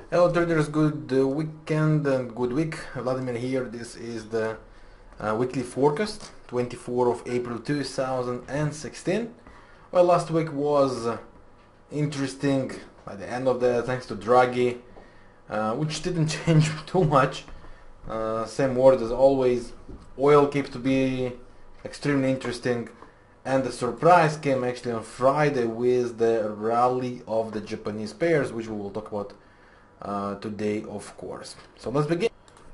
Hello traders, good weekend and good week. Vladimir here. This is the weekly forecast, 24 of April 2016. Well, last week was interesting by the end of the thanks to Draghi, which didn't change too much. Same word as always. Oil keeps to be extremely interesting, and the surprise came actually on Friday with the rally of the Japanese pairs, which we will talk about today, of course. So let's begin.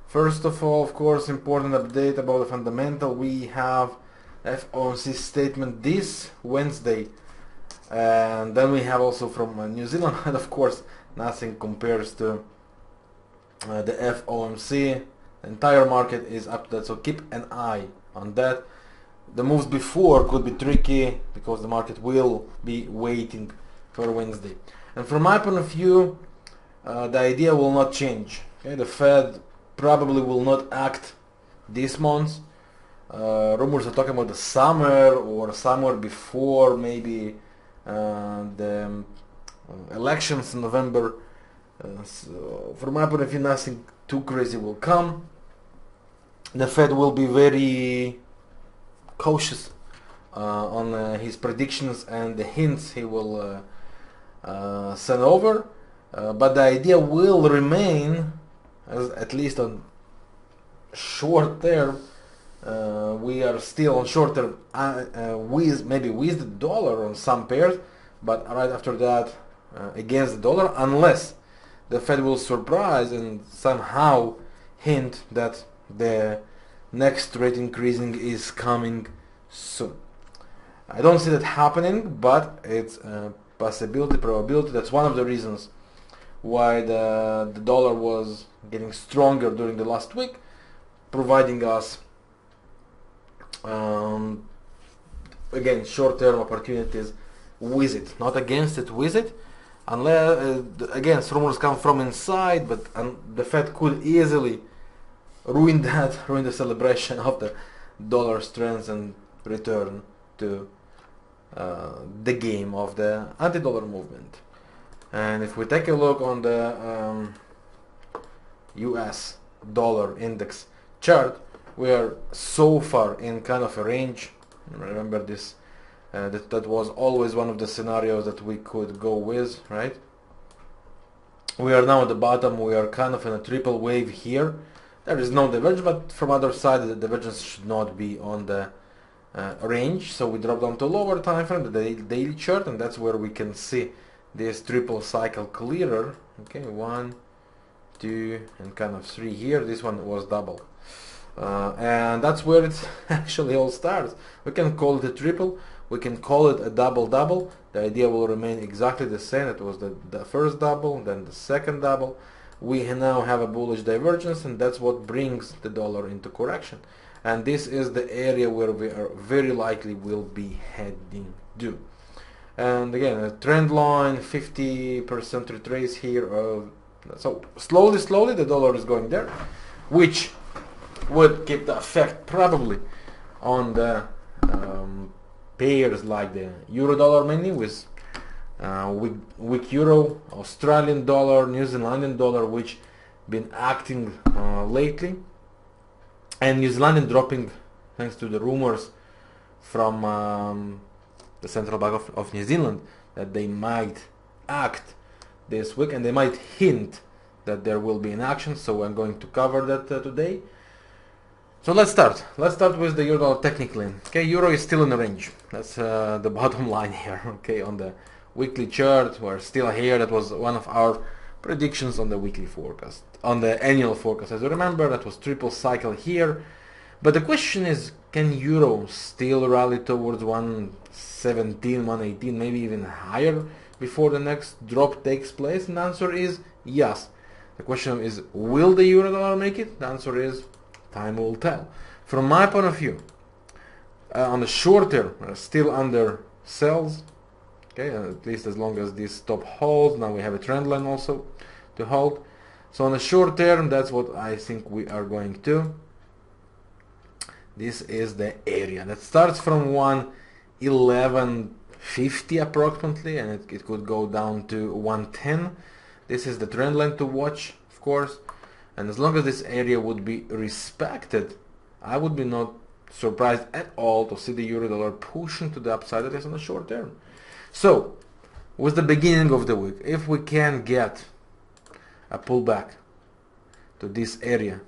First of all, of course, important update about the fundamental. We have FOMC statement this Wednesday, and then we have also from New Zealand, and of course nothing compares to the FOMC. The entire market is up to that, so keep an eye on that. The moves before could be tricky because the market will be waiting for Wednesday. And from my point of view, the idea will not change. Okay? The Fed probably will not act this month. Rumors are talking about the summer or somewhere before, maybe the elections in November. So from my point of view, nothing too crazy will come. The Fed will be very cautious on his predictions and the hints he will send over. But the idea will remain, at least on short term. We are still on short term with the dollar on some pairs, but right after that against the dollar, unless the Fed will surprise and somehow hint that the next rate increasing is coming soon. I don't see that happening, but it's a possibility, probability. That's one of the reasons why the dollar was getting stronger during the last week, providing us again short-term opportunities with it, not against it, with it. Unless again rumors come from inside, but the Fed could easily ruin the celebration of the dollar strength and return to the game of the anti-dollar movement. And if we take a look on the US dollar index chart, we are so far in kind of a range. Remember this, that was always one of the scenarios that we could go with, right? We are now at the bottom. We are kind of in a triple wave here. There is no divergence, but from other side the divergence should not be on the range. So we drop down to lower time frame, the daily chart, and that's where we can see this triple cycle clearer. Okay, 1, 2, and kind of 3 here. This one was double, and that's where it actually all starts. We can call it a triple, we can call it a double. The idea will remain exactly the same. It was the first double, then the second double. We now have a bullish divergence, and that's what brings the dollar into correction. And this is the area where we are very likely will be heading to. And again, a trend line, 50% retrace here. So slowly the dollar is going there, which would keep the effect probably on the pairs like the euro dollar, mainly with weak euro, Australian dollar, New Zealandian dollar, which been acting lately, and New Zealandian dropping thanks to the rumors from the Central Bank of New Zealand that they might act this week, and they might hint that there will be an action. So I'm going to cover that today. So let's start with the euro dollar technically. Okay, euro is still in the range. That's the bottom line here. Okay, on the weekly chart we're still here. That was one of our predictions on the weekly forecast, on the annual forecast. As you remember, that was triple cycle here. But the question is, can euro still rally towards 117, 118, maybe even higher before the next drop takes place? And the answer is yes. The question is, will the euro dollar make it? The answer is, time will tell. From my point of view, on the short term, we're still under sells. Okay, at least as long as this top holds. Now we have a trend line also to hold. So on the short term, that's what I think we are going to. This is the area that starts from 111.50 approximately, and it could go down to 110. This is the trend line to watch, of course, and as long as this area would be respected, I would be not surprised at all to see the euro dollar pushing to the upside, that is on the short term. So with the beginning of the week, if we can get a pullback to this area,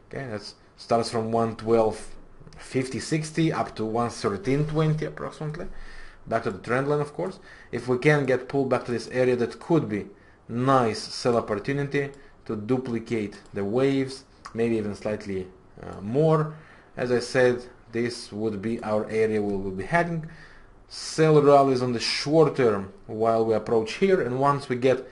okay, that starts from 112.50, 60 up to 113.20 approximately, back to the trend line, of course. If we can get pulled back to this area, that could be nice sell opportunity to duplicate the waves, maybe even slightly more. As I said, this would be our area we will be heading. Sell rallies on the short term while we approach here, and once we get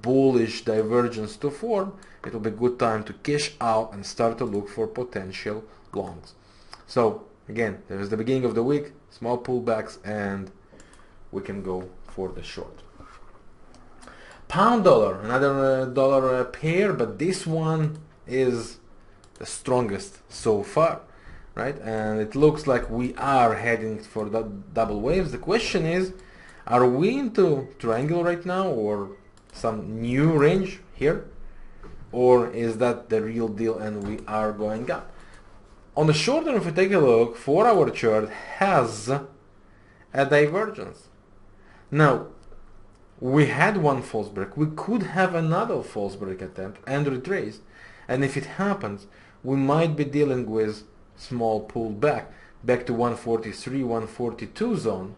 bullish divergence to form, it will be a good time to cash out and start to look for potential longs. So again, there is the beginning of the week, small pullbacks, and we can go for the short. Pound dollar, another dollar pair, but this one is the strongest so far, right? And it looks like we are heading for that double waves. The question is, are we into triangle right now, or some new range here, or is that the real deal and we are going up? On the short term, if we take a look, 4-hour chart has a divergence. Now, we had one false break. We could have another false break attempt and retrace. And if it happens, we might be dealing with small pullback back to 143, 142 zone.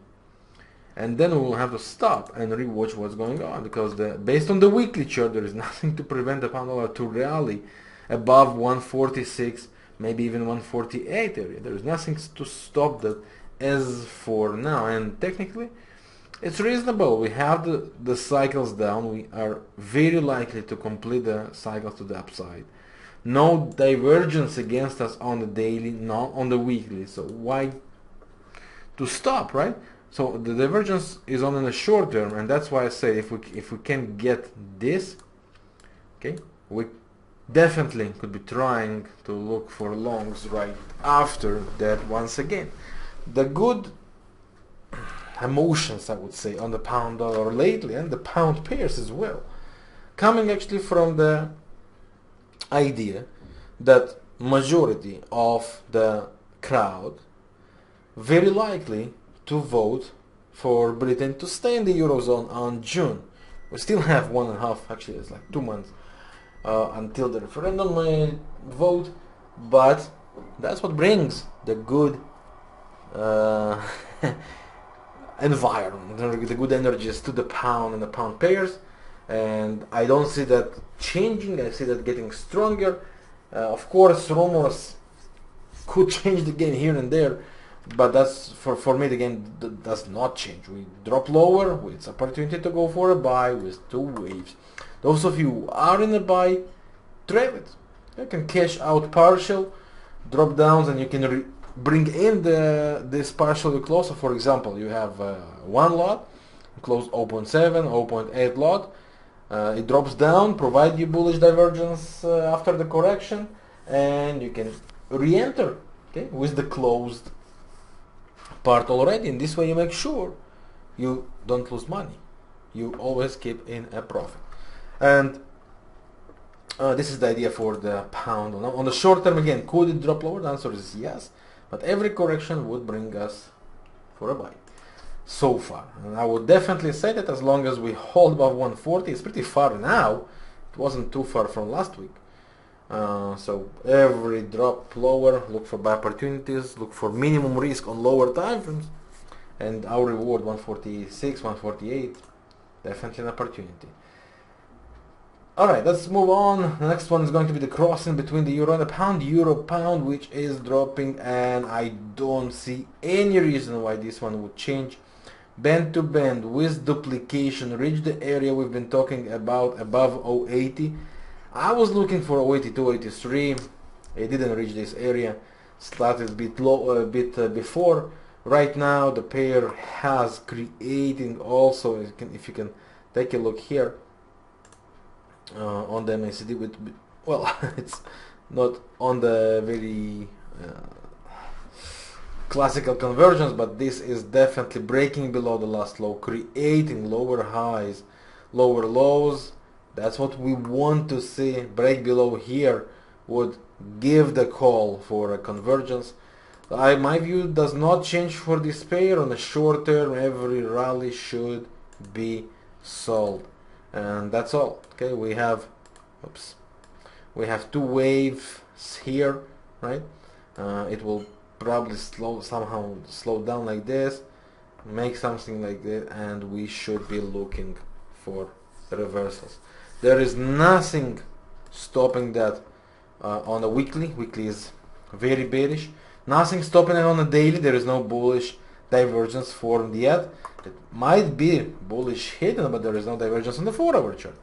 And then we will have to stop and rewatch what's going on, because based on the weekly chart, there is nothing to prevent the pound dollar to rally above 146, maybe even 148 area. There is nothing to stop that as for now, and technically it's reasonable. We have the cycles down. We are very likely to complete the cycles to the upside. No divergence against us on the daily, not on the weekly. So why to stop, right? So the divergence is on in the short term, and that's why I say if we can get this, okay, we definitely could be trying to look for longs right after that once again. The good emotions, I would say, on the pound dollar lately, and the pound pairs as well, coming actually from the idea that majority of the crowd very likely to vote for Britain to stay in the Eurozone on June. We still have 1.5, actually it's like 2 months until the referendum vote, but that's what brings the good environment, the good energies to the pound and the pound pairs, and I don't see that changing. I see that getting stronger. Of course, rumors could change the game here and there, but that's for me the game does not change. We drop lower, it's opportunity to go for a buy with 2 waves. Those of you who are in a buy, trade it. You can cash out partial drop downs, and you can bring in this partial you close. So for example, you have one lot, close 0.7, 0.8 lot. It drops down, provide you bullish divergence after the correction, and you can re-enter, okay, with the closed part already. In this way you make sure you don't lose money. You always keep in a profit. And this is the idea for the pound. Now, on the short term, again, could it drop lower? The answer is yes, but every correction would bring us for a buy so far. And I would definitely say that as long as we hold above 140, it's pretty far now. It wasn't too far from last week. So every drop lower, look for buy opportunities, look for minimum risk on lower time frames, and our reward 146, 148, definitely an opportunity. Alright, let's move on. The next one is going to be the crossing between the euro and the pound. Euro pound, which is dropping, and I don't see any reason why this one would change. Band to band with duplication, reach the area we've been talking about above 080. I was looking for 082, 083. It didn't reach this area. Started a bit low, before. Right now the pair has creating also. If you can take a look here on the MACD with, well, it's not on the very classical convergence, but this is definitely breaking below the last low, creating lower highs, lower lows. That's what we want to see. Break below here would give the call for a convergence. My view does not change for this pair. On the short term, every rally should be sold, and that's all. Okay, we have two waves here, right? It will probably somehow slow down like this, make something like this, and we should be looking for reversals. There is nothing stopping that on a weekly. Weekly is very bearish. Nothing stopping it on a daily. There is no bullish divergence formed yet. It might be bullish hidden, but there is no divergence on the 4-hour chart.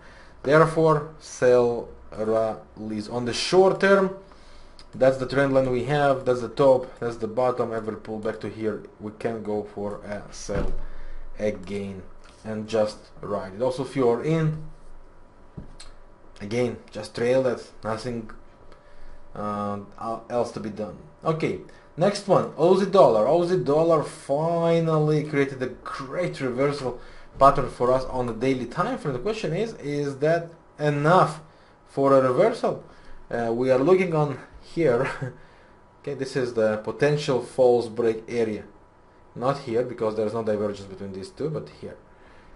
Therefore, sell rallies. On the short term, that's the trend line we have. That's the top. That's the bottom. Every pull back to here, we can go for a sell again and just ride it. Also, if you are in, again, just trail that. Nothing else to be done. Okay, next one, Aussie dollar. Aussie dollar finally created a great reversal pattern for us on the daily time frame. The question is that enough for a reversal? We are looking on here. Okay, this is the potential false break area. Not here, because there's no divergence between these two, but here.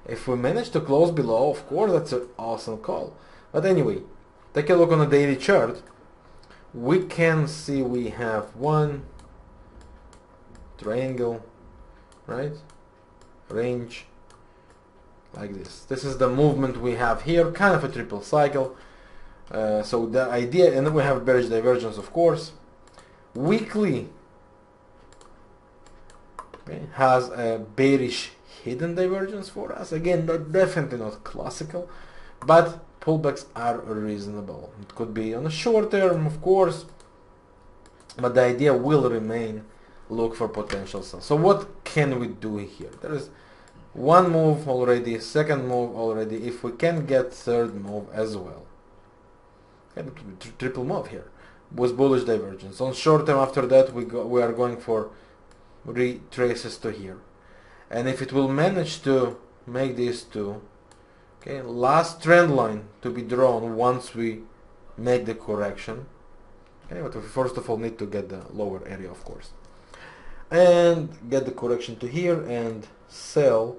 If we manage to close below, of course, that's an awesome call. But anyway, take a look on the daily chart. We can see we have one triangle, right? Range, like this. This is the movement we have here, kind of a triple cycle. So the idea, and then we have bearish divergence, of course. Weekly, okay, has a bearish hidden divergence for us. Again, definitely not classical, but pullbacks are reasonable. It could be on a short term, of course, but the idea will remain look for potential sales. So what can we do here? There is one move already, second move already. If we can get third move as well, okay, triple move here with bullish divergence. On short term, after that we are going for retraces to here, and if it will manage to make these two, okay, last trend line to be drawn once we make the correction. Okay, but we first of all need to get the lower area, of course, and get the correction to here and sell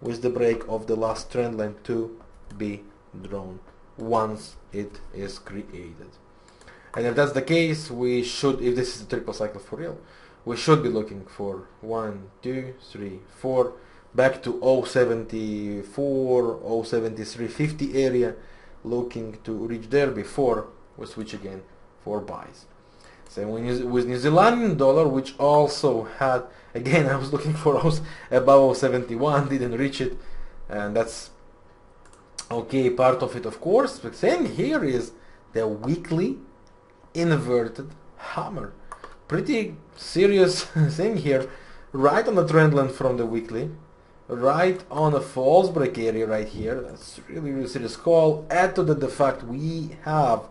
with the break of the last trend line to be drawn once it is created. And if that's the case, we should, if this is a triple cycle for real, we should be looking for 1, 2, 3, 4, back to 074, 073.50 area, looking to reach there before we switch again for buys. Same with New Zealand dollar, which also had, again, I was looking for above 071, didn't reach it, and that's okay, part of it, of course. But same here is the weekly inverted hammer. Pretty serious thing here, right on the trend line from the weekly, right on a false break area right here. That's really serious call. Add to that the fact we have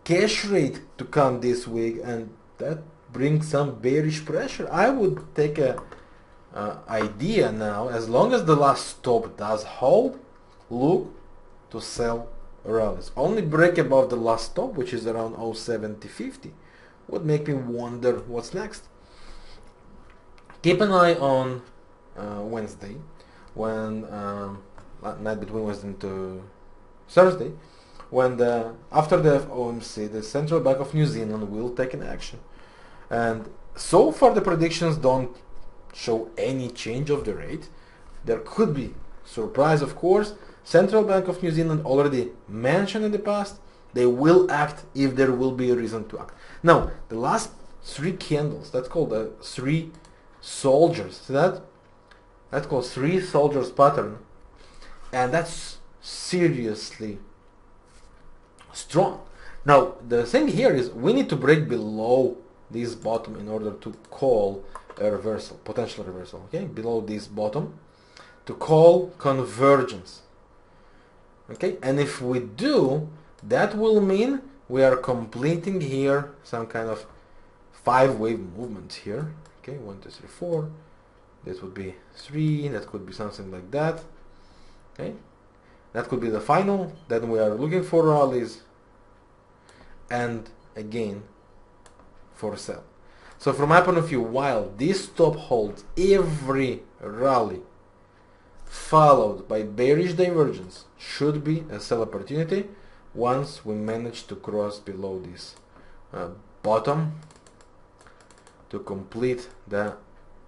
cash rate to come this week, and that brings some bearish pressure. I would take a idea now, as long as the last stop does hold, look to sell rallies. Only break above the last stop, which is around 070.50, would make me wonder what's next. Keep an eye on Wednesday, when night between Wednesday to Thursday, when after the FOMC, the Central Bank of New Zealand will take an action. And so far the predictions don't show any change of the rate. There could be surprise, of course. Central Bank of New Zealand already mentioned in the past they will act if there will be a reason to act. Now, the last three candles, that's called the three soldiers. See that? That's called three soldiers pattern, and that's seriously strong. Now, the thing here is we need to break below this bottom in order to call a reversal, potential reversal, okay? Below this bottom to call convergence. Okay, and if we do, that will mean we are completing here some kind of 5-wave movement here. Okay, 1, 2, 3, 4. This would be 3. That could be something like that. Okay, That could be the final. Then we are looking for rallies and again for sell. So from my point of view, while this stop holds every rally followed by bearish divergence should be a sell opportunity once we manage to cross below this bottom to complete the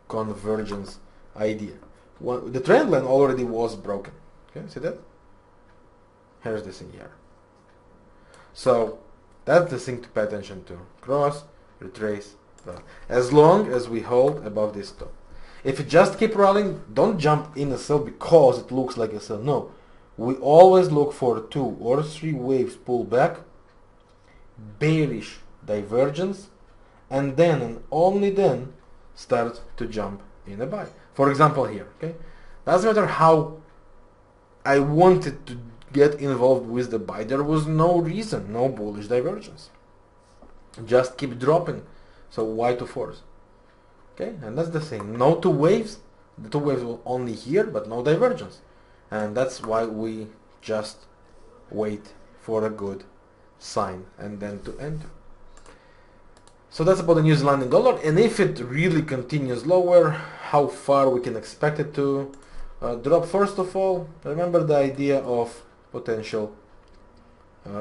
convergence idea. The trend line already was broken. Okay, see that? Here's this thing here. So that's the thing to pay attention to. Cross, retrace, run. As long as we hold above this top. If you just keep rolling, don't jump in a sell because it looks like a sell. No. We always look for 2 or 3 waves pull back, bearish divergence, and then and only then start to jump in a buy. For example here, okay? Doesn't matter how I wanted to get involved with the buy, there was no reason, no bullish divergence. Just keep dropping. So why to force? Okay, and that's the thing. No 2 waves. The 2 waves will only here, but no divergence. And that's why we just wait for a good sign and then to enter. So that's about the New Zealand dollar. And if it really continues lower, how far we can expect it to drop? First of all, remember the idea of potential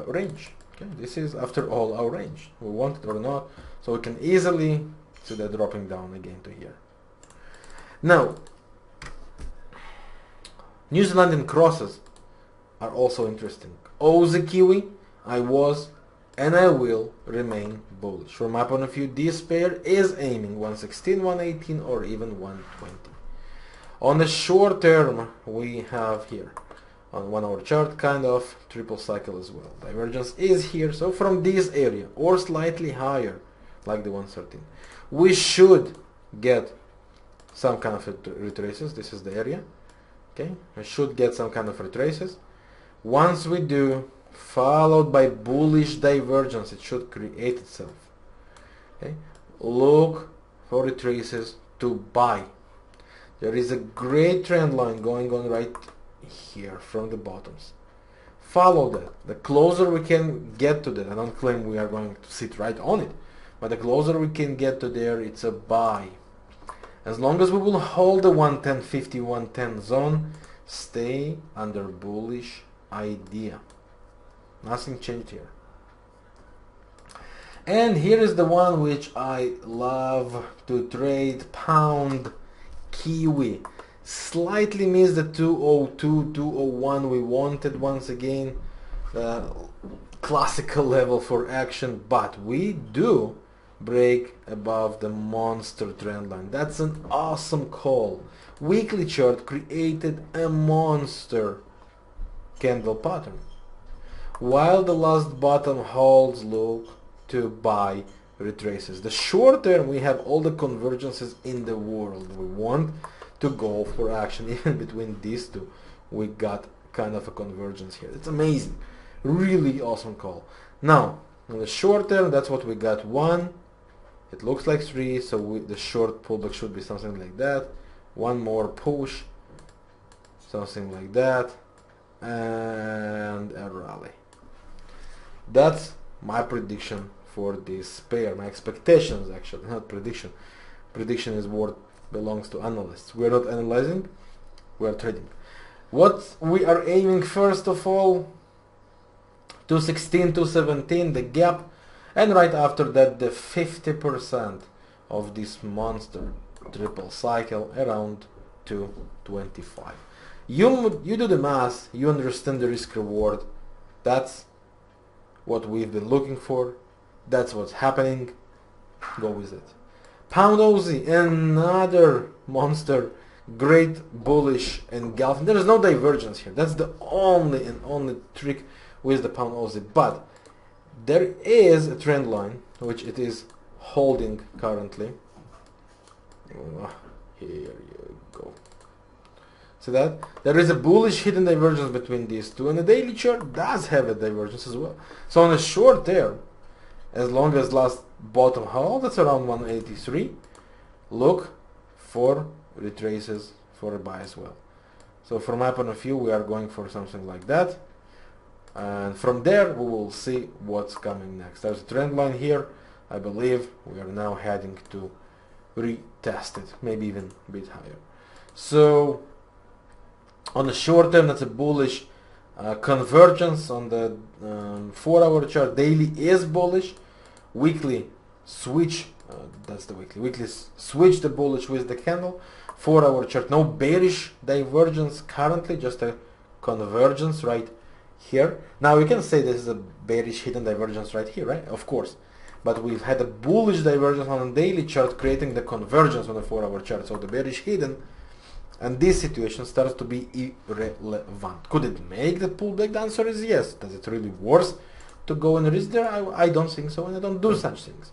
range. Okay, this is after all our range. We want it or not. So we can easily see that dropping down again to here. Now, New Zealand crosses are also interesting. Aussie Kiwi, I was and I will remain bullish. From my point of view, this pair is aiming 116, 118 or even 120. On the short term, we have here on 1 hour chart kind of triple cycle as well. Divergence is here, so from this area or slightly higher like the 113, we should get some kind of retraces. This is the area. Okay, we should get some kind of retraces. Once we do, followed by bullish divergence, it should create itself. Okay, look for retraces to buy. There is a great trend line going on right here from the bottoms. Follow that. The closer we can get to that, I don't claim we are going to sit right on it, but the closer we can get to there, it's a buy. As long as we will hold the 110.50, 110 zone, stay under bullish idea. Nothing changed here. And here is the one which I love to trade, pound Kiwi. Slightly missed the 202, 201 we wanted once again. Classical level for action, but we do break above the monster trend line. That's an awesome call. Weekly chart created a monster candle pattern. While the last bottom holds, look to buy retraces. The short term, we have all the convergences in the world. We want to go for action. Even between these two, we got kind of a convergence here. It's amazing. Really awesome call. Now, in the short term, that's what we got. 1. It looks like 3, so the short pullback should be something like that. 1 more push, something like that, and a rally. That's my prediction for this pair. My expectations, actually, not prediction. Prediction is what belongs to analysts. We're not analyzing, we're trading. What we are aiming, first of all, 216, 217, the gap, and right after that the 50% of this monster triple cycle around 225. You do the math, you understand the risk reward. That's what we've been looking for. That's what's happening. Go with it. Pound Aussie, another monster, great bullish engulfing. There is no divergence here. That's the only trick with the Pound Aussie. But there is a trend line which it is holding currently. Here you go. See that? There is a bullish hidden divergence between these two, and the daily chart does have a divergence as well. So on a short term, as long as last bottom hold, that's around 183, look for retraces for a buy as well. So from my point of view, we are going for something like that. And from there, we will see what's coming next. There's a trend line here. I believe we are now heading to retest it, maybe even a bit higher. So on the short term, that's a bullish convergence. On the 4-hour chart, daily is bullish. Weekly switch, that's the weekly. Weekly switch the bullish with the candle. 4-hour chart, no bearish divergence currently, just a convergence right here. Now you can say this is a bearish hidden divergence right here, right? Of course. But we've had a bullish divergence on a daily chart, creating the convergence on the 4-hour chart. So the bearish hidden, and this situation starts to be irrelevant. Could it make the pullback? The answer is yes. Does it really worth to go and risk there? I don't think so, and I don't do such things.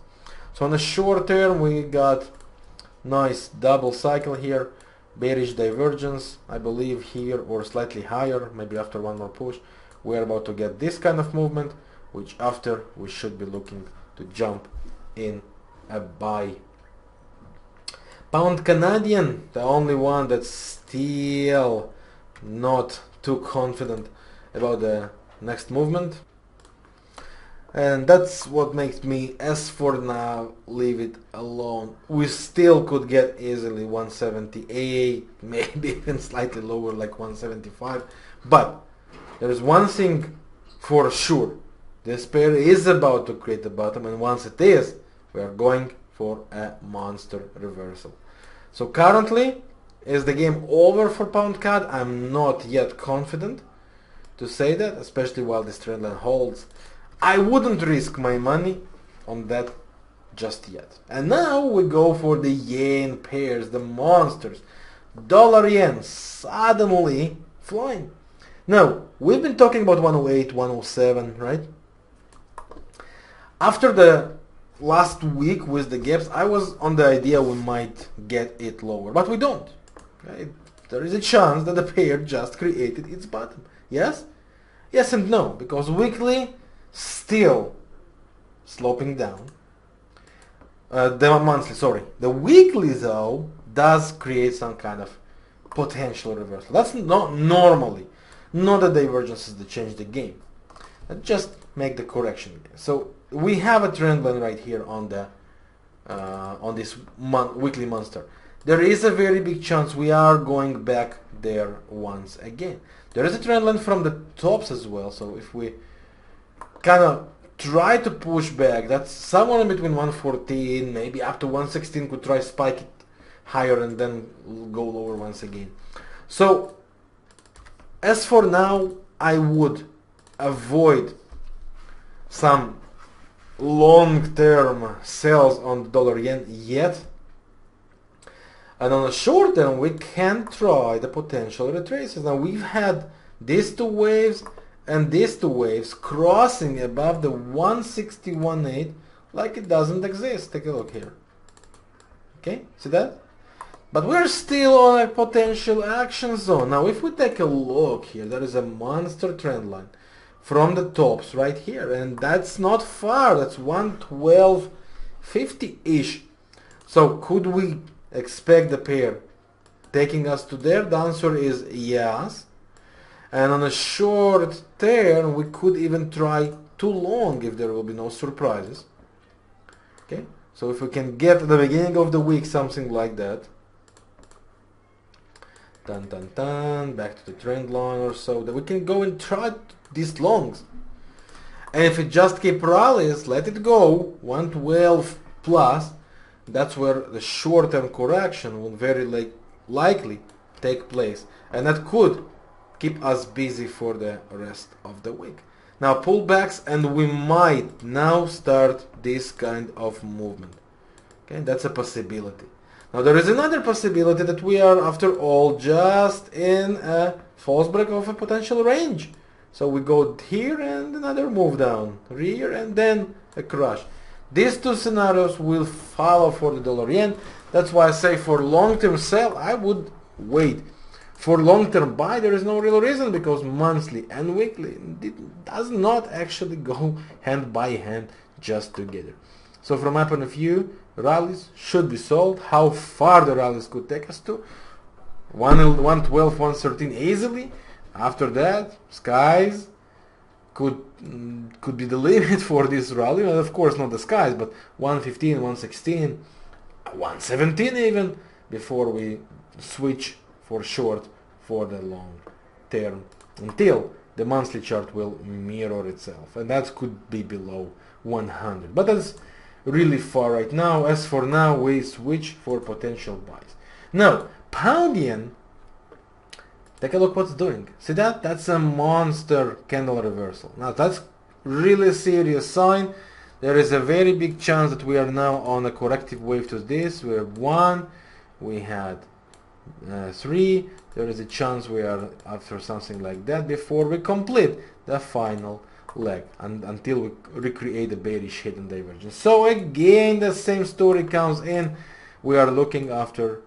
So on the short term, we got nice double cycle here, bearish divergence, I believe here or slightly higher, maybe after one more push. We're about to get this kind of movement, which after we should be looking to jump in a buy. Pound Canadian, the only one that's still not too confident about the next movement. And that's what makes me, as for now, leave it alone. We still could get easily 178, maybe even slightly lower, like 175. But there is one thing for sure. This pair is about to create the bottom, and once it is, we are going for a monster reversal. So currently, is the game over for Pound CAD? I'm not yet confident to say that, especially while this trend line holds. I wouldn't risk my money on that just yet. And now we go for the yen pairs, the monsters. Dollar yen suddenly flying. Now, we've been talking about 108, 107, right? After the last week with the gaps, I was on the idea we might get it lower, but we don't. Okay? There is a chance that the pair just created its bottom. Yes? Yes and no, because weekly still sloping down. The monthly, sorry. The weekly though does create some kind of potential reversal. That's not normally not the divergences that change the game. Just make the correction. So we have a trend line right here on the on this weekly monster. There is a very big chance we are going back there once again. There is a trend line from the tops as well. So if we kind of try to push back, that's somewhere in between 114, maybe up to 116, could try spike it higher and then go lower once again. So as for now, I would avoid some long-term sells on the dollar yen yet. And on the short term, we can try the potential retraces. Now we've had these two waves and these two waves crossing above the 161.8 like it doesn't exist. Take a look here. Okay, see that? But we're still on a potential action zone. Now if we take a look here, there is a monster trend line from the tops right here, and that's not far. That's 112.50-ish. So could we expect the pair taking us to there? The answer is yes. And on a short term, we could even try too long if there will be no surprises. Okay, so if we can get at the beginning of the week something like that, dun dun dun, back to the trend line or so, that we can go and try these longs. And if it just keep rallies, let it go 112 plus. That's where the short-term correction will very likely take place, and that could keep us busy for the rest of the week. Now pullbacks, and we might now start this kind of movement. Okay, that's a possibility. Now there is another possibility that we are, after all, just in a false break of a potential range. So we go here and another move down, here and then a crash. These two scenarios will follow for the dollar yen. That's why I say for long-term sell, I would wait. For long-term buy, there is no real reason, because monthly and weekly does not actually go hand by hand just together. So from my point of view, rallies should be sold. How far the rallies could take us to, 112, 113 easily. After that, skies could be the limit for this rally. Well, of course not the skies, but 115, 116, 117 even, before we switch for short for the long term, until the monthly chart will mirror itself, and that could be below 100. But that's really far right now. As for now, we switch for potential buys. Now, pound yen, take a look what's doing. See that? That's a monster candle reversal. Now that's really a serious sign. There is a very big chance that we are now on a corrective wave to this. We have 1, we had 3. There is a chance we are after something like that before we complete the final leg, and until we recreate the bearish hidden divergence. So again, the same story comes in. We are looking after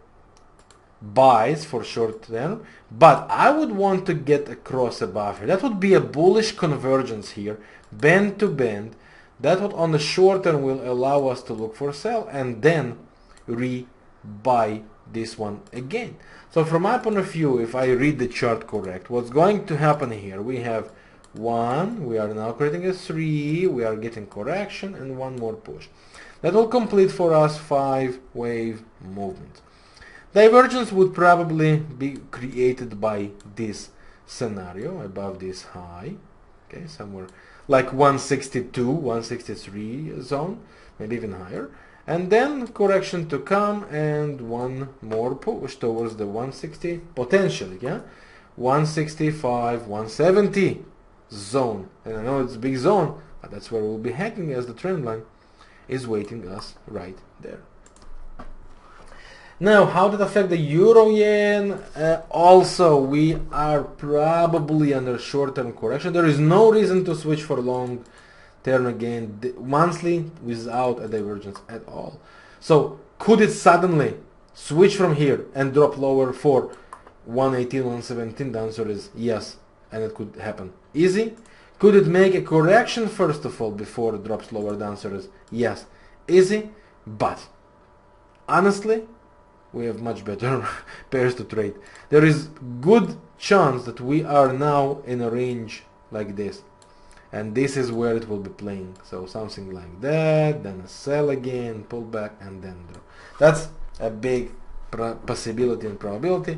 buys for short term, but I would want to get across a buffer. That would be a bullish convergence here, bend to bend. That would on the short term will allow us to look for sell and then re-buy this one again. So from my point of view, if I read the chart correct, what's going to happen here, we have 1, we are now creating a 3, we are getting correction, and 1 more push. That will complete for us 5 wave movements. Divergence would probably be created by this scenario above this high, okay, somewhere like 162, 163 zone, maybe even higher, and then correction to come and 1 more push towards the 160, potentially, yeah, 165, 170 zone. And I know it's a big zone, but that's where we'll be heading, as the trend line is waiting us right there. Now, how did it affect the euro yen? Also, we are probably under short-term correction. There is no reason to switch for long term again, monthly, without a divergence at all. So, could it suddenly switch from here and drop lower for 118, 117? The answer is yes, and it could happen easy. Could it make a correction first of all before it drops lower? The answer is yes, easy. But honestly, we have much better pairs to trade. There is good chance that we are now in a range like this, and this is where it will be playing. So something like that, then a sell again, pull back, and then drop. That's a big possibility and probability.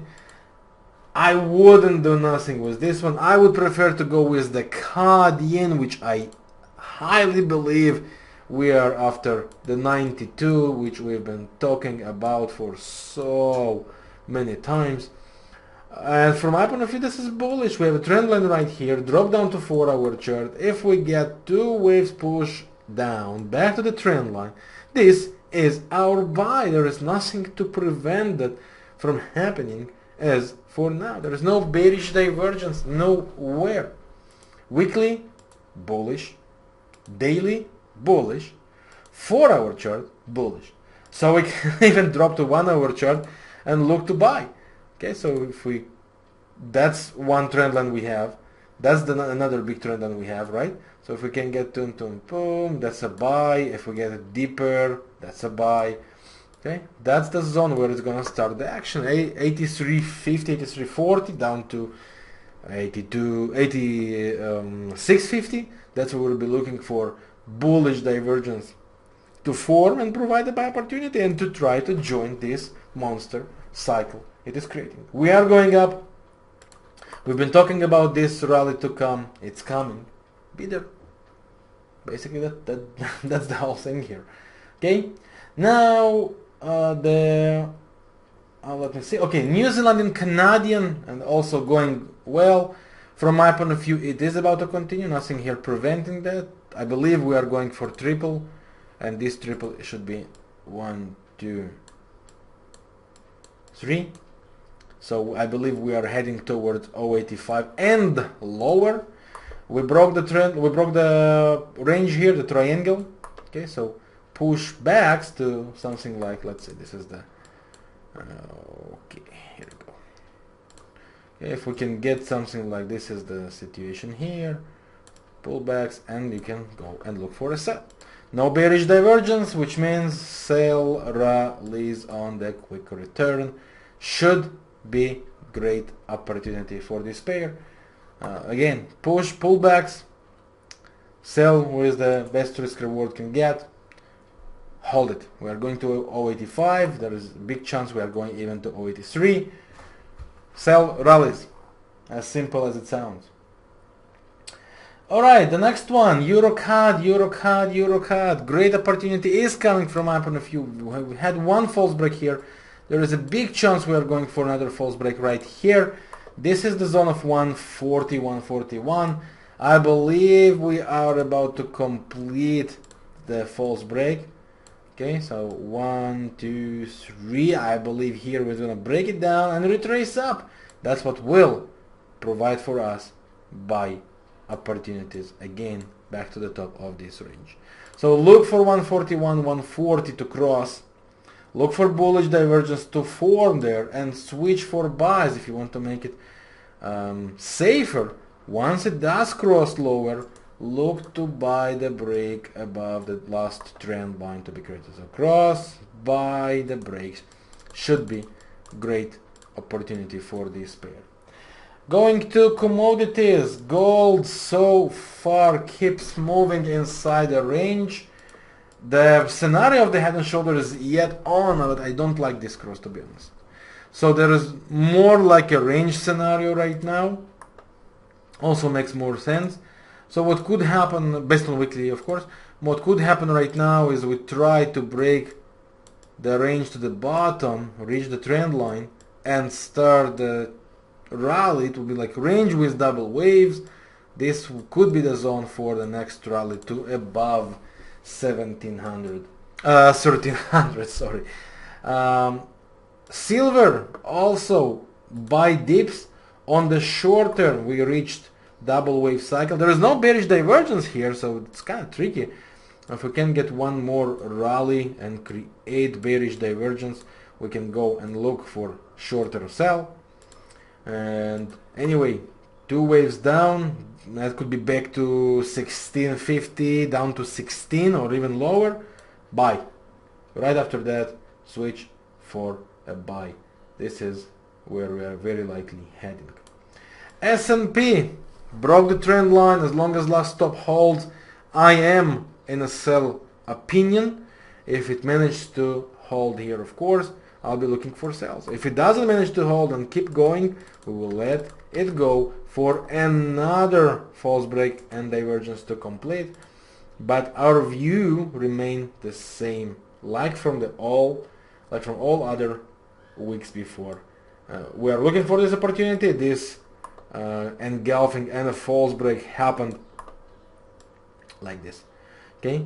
I wouldn't do nothing with this one. I would prefer to go with the CAD yen, which I highly believe we are after the 92, which we've been talking about for so many times. And from my point of view, this is bullish. We have a trend line right here, drop down to 4-hour chart. If we get 2 waves push down back to the trend line, this is our buy. There is nothing to prevent that from happening as for now. There is no bearish divergence nowhere. Weekly, bullish. Daily, bullish. 4-hour chart, bullish. So we can even drop to 1-hour chart and look to buy. Okay, so if we, that's one trend line we have. That's another big trend line we have, right? So if we can get boom, that's a buy. If we get it deeper, that's a buy. Okay, that's the zone where it's gonna start the action. 83.50, 83.40 down to 86.50. That's where we'll be looking for bullish divergence to form and provide a buy opportunity, and to try to join this monster cycle it is creating. We are going up. We've been talking about this rally to come. It's coming. Be there. Basically, that's the whole thing here. Okay. Now let me see. Okay, New Zealand and Canadian, and also going well. From my point of view, it is about to continue. Nothing here preventing that. I believe we are going for triple, and this triple should be 1, 2, 3. So I believe we are heading towards 0.85 and lower. We broke the trend. We broke the range here, the triangle. Okay, so push backs to something like, let's say this is the okay, here we go. Okay, if we can get something like this is the situation here, pullbacks, and you can go and look for a sell. No bearish divergence, which means sell rallies on the quick return should be great opportunity for this pair. Again, push pullbacks, sell with the best risk reward can get, hold it. We are going to 0.85, there is a big chance we are going even to 0.83. Sell rallies, as simple as it sounds. Alright, the next one, EuroCAD. Great opportunity is coming from my point of view. We had one false break here. There is a big chance we are going for another false break right here. This is the zone of 140, 141. I believe we are about to complete the false break. Okay, so 1, 2, 3. I believe here we're going to break it down and retrace up. That's what will provide for us buy opportunities again back to the top of this range. So look for 141, 140 to cross. Look for bullish divergence to form there and switch for buys if you want to make it safer. Once it does cross lower, look to buy the break above the last trend line to be created. So cross, buy the breaks should be great opportunity for this pair. Going to commodities, gold so far keeps moving inside the range. The scenario of the head and shoulders is yet on, but I don't like this cross, to be honest. So there is more like a range scenario right now. Also makes more sense. So what could happen, based on weekly of course, what could happen right now is we try to break the range to the bottom, reach the trend line, and start the rally. It will be like range with double waves. This could be the zone for the next rally to above 1300, sorry. Silver also buy dips. On the short term we reached double wave cycle. There is no bearish divergence here, so it's kind of tricky. If we can get one more rally and create bearish divergence, we can go and look for shorter sell. And anyway, two waves down, that could be back to 1650, down to 16 or even lower, buy. Right after that, switch for a buy. This is where we are very likely heading. S&P broke the trend line. As long as last stop holds, I am in a sell opinion. If it manages to hold here, of course, I'll be looking for sales. If it doesn't manage to hold and keep going, we will let it go for another false break and divergence to complete. But our view remain the same, like from all other weeks before. We are looking for this opportunity. This engulfing and a false break happened like this. Okay,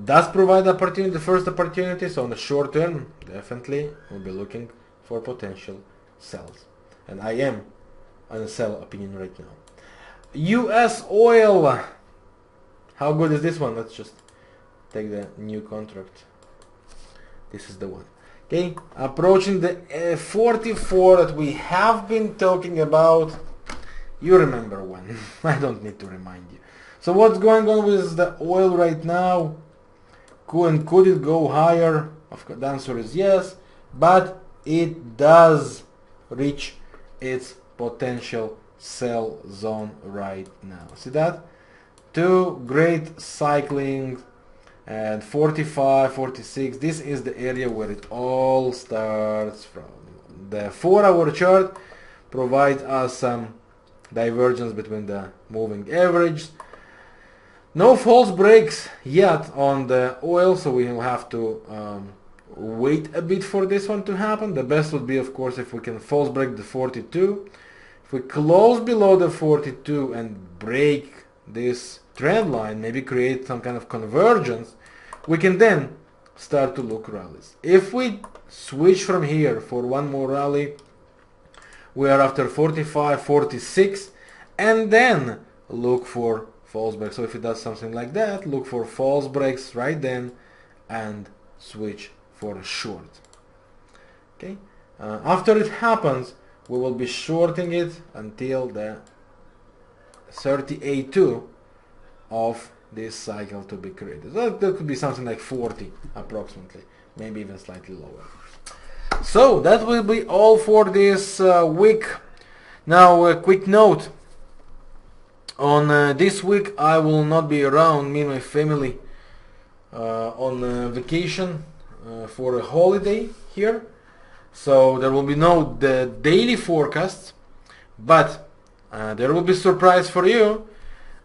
does provide opportunity, the first opportunity. So on the short term, definitely we'll be looking for potential sells, and I am on a sell opinion right now. US oil, how good is this one? Let's just take the new contract. This is the one. Okay, approaching the 44 that we have been talking about. You remember when. I don't need to remind you. So what's going on with the oil right now? Could it go higher? Of course, the answer is yes, but it does reach its potential sell zone right now. See that? Two great cycling and 45, 46. This is the area where it all starts from. The 4-hour chart provides us some divergence between the moving averages. No false breaks yet on the oil, so we will have to wait a bit for this one to happen. The best would be, of course, if we can false break the 42. If we close below the 42 and break this trend line, maybe create some kind of convergence, we can then start to look rallies. If we switch from here for one more rally, we are after 45, 46, and then look for false breaks. So if it does something like that, look for false breaks right then and switch for a short. Okay. After it happens, we will be shorting it until the 38.2 of this cycle to be created. So that could be something like 40 approximately, maybe even slightly lower. So that will be all for this week. Now a quick note. On this week I will not be around, me and my family on vacation for a holiday here. So there will be no the daily forecast, but there will be surprise for you,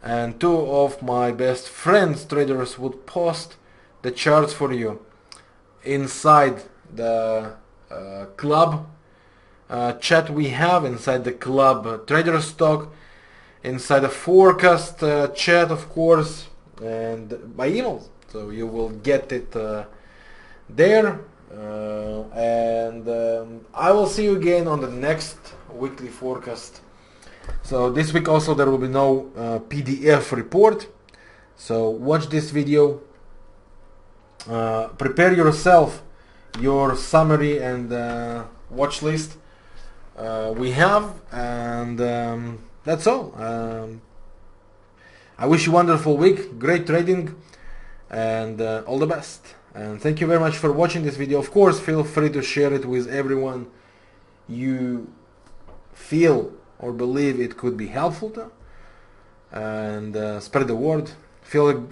and two of my best friends traders would post the charts for you inside the club chat we have, inside the club trader stock, inside the forecast chat, of course, and by email. So you will get it there, and I will see you again on the next weekly forecast. So this week also there will be no PDF report, so watch this video, prepare yourself your summary and watch list we have, and that's all. I wish you a wonderful week, great trading, and all the best. And thank you very much for watching this video. Of course, feel free to share it with everyone you feel or believe it could be helpful to, and spread the word. Feel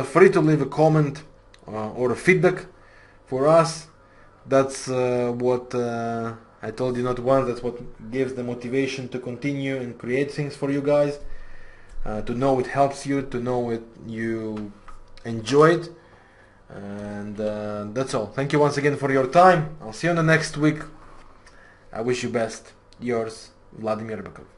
free to leave a comment or a feedback for us. That's what I told you not once, that's what gives the motivation to continue and create things for you guys, to know it helps you, to know it you enjoy it, and that's all. Thank you once again for your time. I'll see you in the next week. I wish you best. Yours, Vladimir Ribakov.